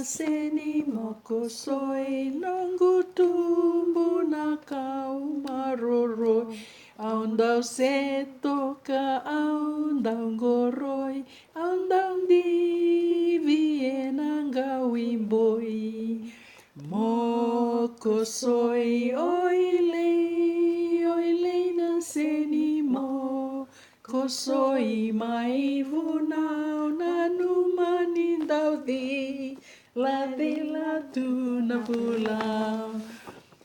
seni mokosoi nongu tumbu na kau maroroi. Aundau setoka aundau ngoroi, aundau divi enanga wimboi. Mokosoi oile na seni mo. Kosoi maivunau nanumanindau di la tuna pulau.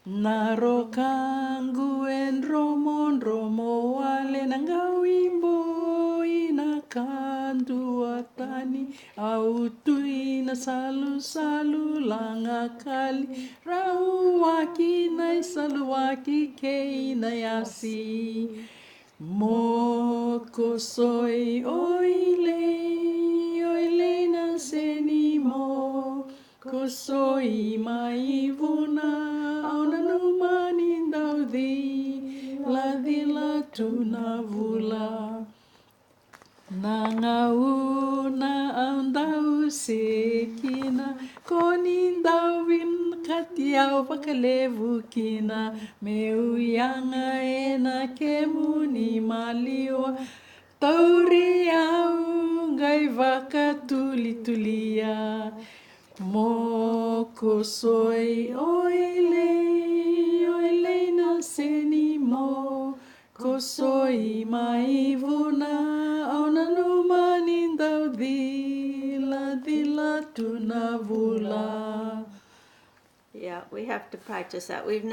Narokangu en romo wale nangawimbo inakandu atani autui na salu langakali rauwaki na saluwaki kei na yasi. Mokosoi oile na seni mo. Kosoi maivuna auna numanindau di la tuna vula. Nangauna aundau sekina konindau win katiau pakalevu kina meu yanga ena kemuni maliwa tauri au ngai vaka tulia. Mokosoi oile na seni mo. Kosoi maivuna auna numanindau di la tuna vula. Yeah, we have to practice that. We've never